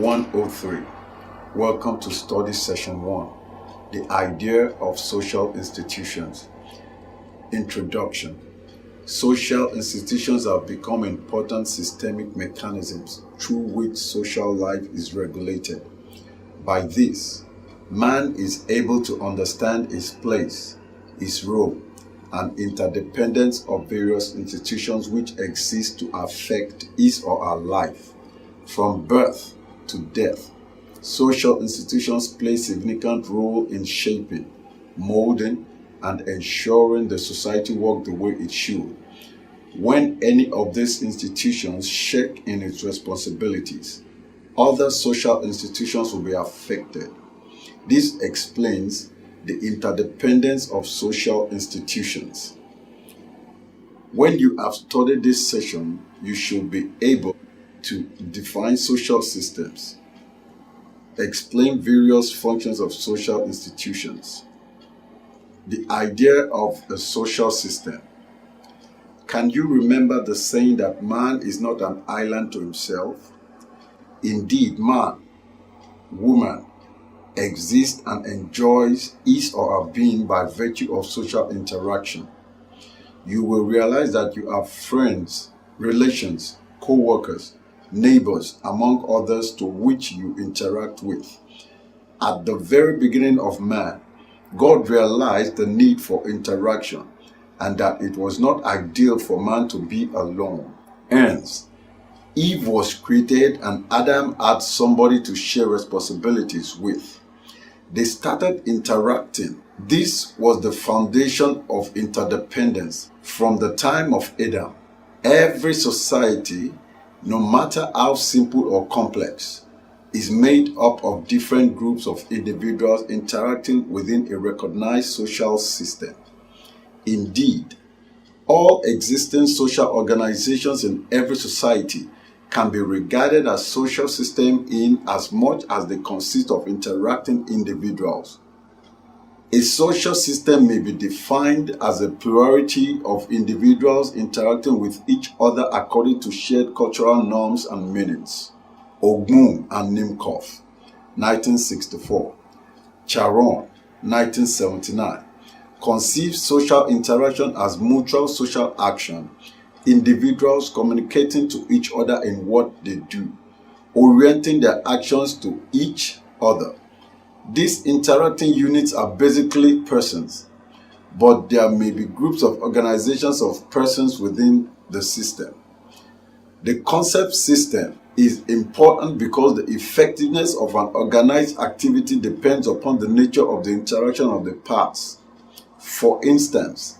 103. Welcome to Study Session 1. The Idea of Social Institutions. Introduction. Social institutions have become important systemic mechanisms through which social life is regulated. By this, man is able to understand his place, his role, and interdependence of various institutions which exist to affect his or her life. From birth to death, social institutions play a significant role in shaping, molding, and ensuring the society works the way it should. When any of these institutions shirk in its responsibilities, other social institutions will be affected. This explains the interdependence of social institutions. When you have studied this session, you should be able to define social systems, explain various functions of social institutions. The idea of a social system. Can you remember the saying that man is not an island to himself? Indeed, man, woman, exists and enjoys his or her being by virtue of social interaction. You will realize that you have friends, relations, co-workers, neighbors, among others to which you interact with. At the very beginning of man, God realized the need for interaction and that it was not ideal for man to be alone. Hence, Eve was created and Adam had somebody to share responsibilities with. They started interacting. This was the foundation of interdependence from the time of Adam. Every society, no matter how simple or complex, is made up of different groups of individuals interacting within a recognized social system. Indeed, all existing social organizations in every society can be regarded as social systems in as much as they consist of interacting individuals. A social system may be defined as a plurality of individuals interacting with each other according to shared cultural norms and meanings. Ogbun and Nimkov, 1964. Charon, 1979. Conceived social interaction as mutual social action, individuals communicating to each other in what they do, orienting their actions to each other. These interacting units are basically persons, but there may be groups of organizations of persons within the system. The concept system is important because the effectiveness of an organized activity depends upon the nature of the interaction of the parts. For instance,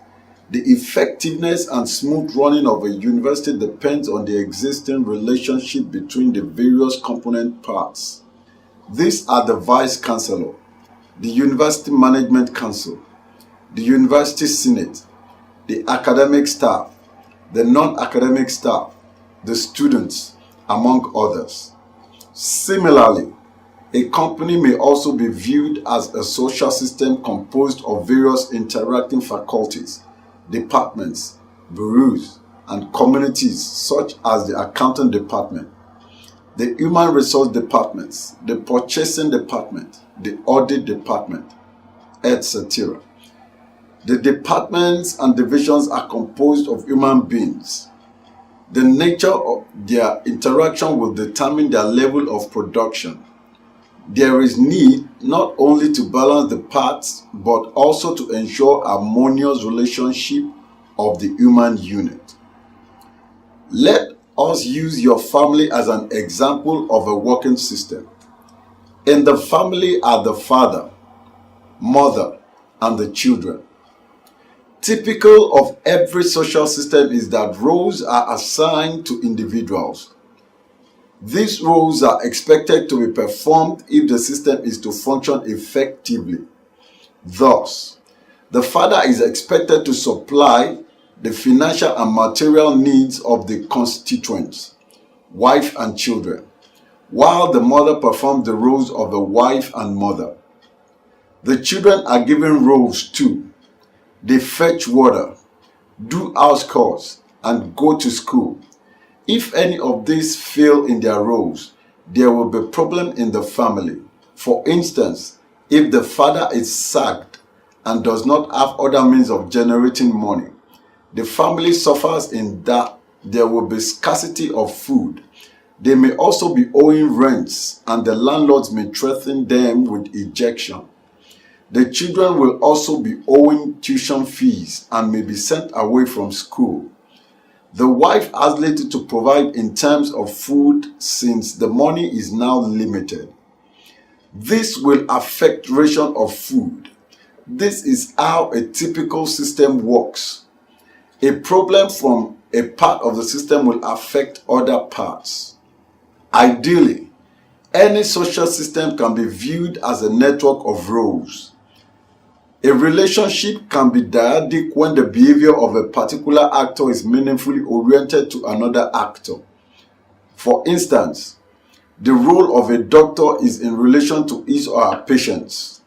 the effectiveness and smooth running of a university depends on the existing relationship between the various component parts. These are the Vice Chancellor, the University Management Council, the University Senate, the academic staff, the non-academic staff, the students, among others. Similarly, a company may also be viewed as a social system composed of various interacting faculties, departments, bureaus, and communities such as the accounting department, the human resource departments, the purchasing department, the audit department, etc. The departments and divisions are composed of human beings. The nature of their interaction will determine their level of production. There is need not only to balance the parts, but also to ensure harmonious relationship of the human unit. Let us use your family as an example of a working system. In the family are the father, mother, and the children. Typical of every social system is that roles are assigned to individuals. These roles are expected to be performed if the system is to function effectively. Thus, the father is expected to supply the financial and material needs of the constituents, wife and children, while the mother performs the roles of a wife and mother. The children are given roles too. They fetch water, do house chores, and go to school. If any of these fail in their roles, there will be problem in the family. For instance, if the father is sacked and does not have other means of generating money, the family suffers in that there will be scarcity of food. They may also be owing rents, and the landlords may threaten them with ejection. The children will also be owing tuition fees and may be sent away from school. The wife has little to provide in terms of food since the money is now limited. This will affect ration of food. This is how a typical system works. A problem from a part of the system will affect other parts. Ideally, any social system can be viewed as a network of roles. A relationship can be dyadic when the behavior of a particular actor is meaningfully oriented to another actor. For instance, the role of a doctor is in relation to his or her patients.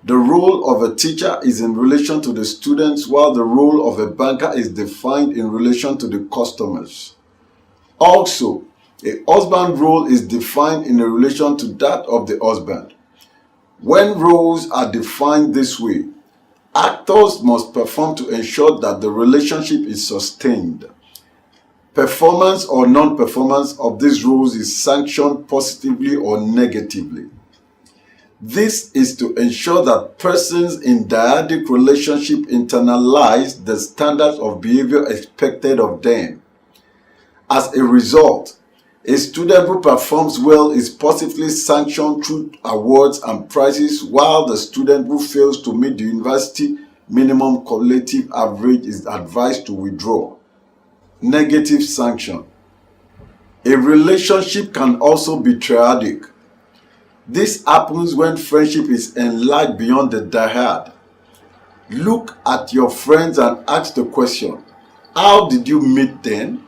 The role of a teacher is in relation to the students, while the role of a banker is defined in relation to the customers. Also, a husband role is defined in relation to that of the husband. When roles are defined this way, actors must perform to ensure that the relationship is sustained. Performance or non-performance of these roles is sanctioned positively or negatively. This is to ensure that persons in dyadic relationship internalize the standards of behavior expected of them. As a result, a student who performs well is positively sanctioned through awards and prizes, while the student who fails to meet the university minimum cumulative average is advised to withdraw. Negative sanction. A relationship can also be triadic. This happens when friendship is enlarged beyond the dyad. Look at your friends and ask the question, how did you meet them?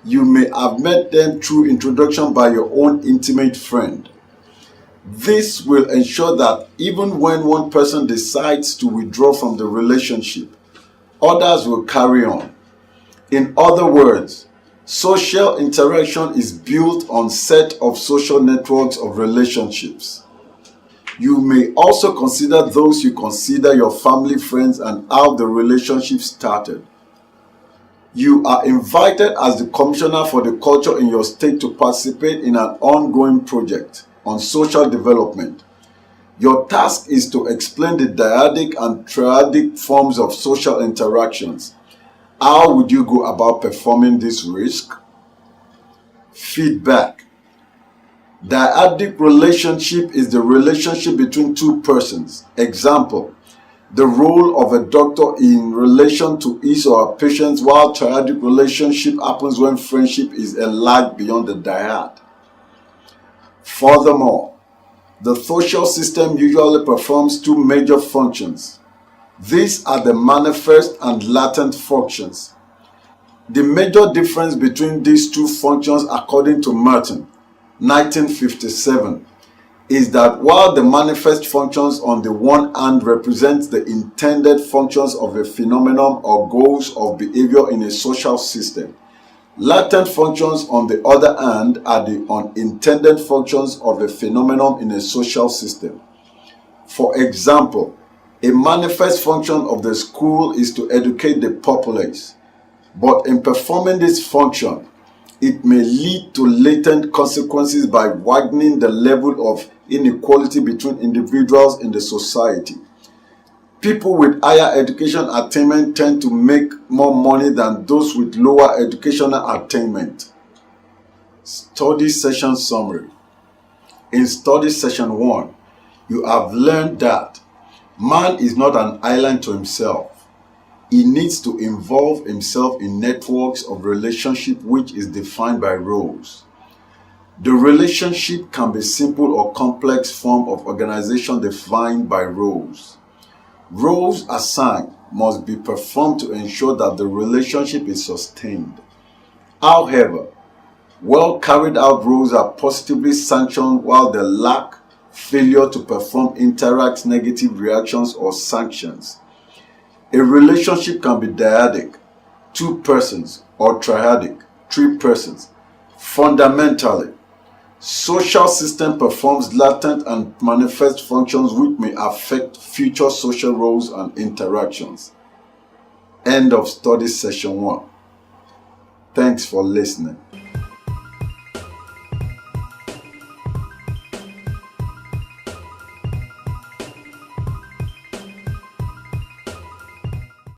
You may have met them through introduction by your own intimate friend. This will ensure that even when one person decides to withdraw from the relationship, others will carry on. In other words, social interaction is built on set of social networks of relationships. You may also consider those you consider your family, friends, and how the relationship started. You are invited as the commissioner for the culture in your state to participate in an ongoing project on social development. Your task is to explain the dyadic and triadic forms of social interactions. How would you go about performing this risk? Feedback. Dyadic relationship is the relationship between two persons. Example, the role of a doctor in relation to his or her patients, while triadic relationship happens when friendship is enlarged beyond the dyad. Furthermore, the social system usually performs two major functions. These are the manifest and latent functions. The major difference between these two functions, according to Merton, 1957, is that while the manifest functions on the one hand represent the intended functions of a phenomenon or goals of behavior in a social system, latent functions on the other hand are the unintended functions of a phenomenon in a social system. For example, a manifest function of the school is to educate the populace, but in performing this function, it may lead to latent consequences by widening the level of inequality between individuals in the society. People with higher education attainment tend to make more money than those with lower educational attainment. Study session summary. In study session 1, you have learned that man is not an island to himself. He needs to involve himself in networks of relationship which is defined by roles. The relationship can be simple or complex form of organization defined by roles. Roles assigned must be performed to ensure that the relationship is sustained. However, well carried out roles are positively sanctioned, while the failure to perform interacts negative reactions or sanctions. A relationship can be dyadic, 2 persons, or triadic, 3 persons. Fundamentally, Social system performs latent and manifest functions which may affect future social roles and interactions. End of study session 1. Thanks for listening.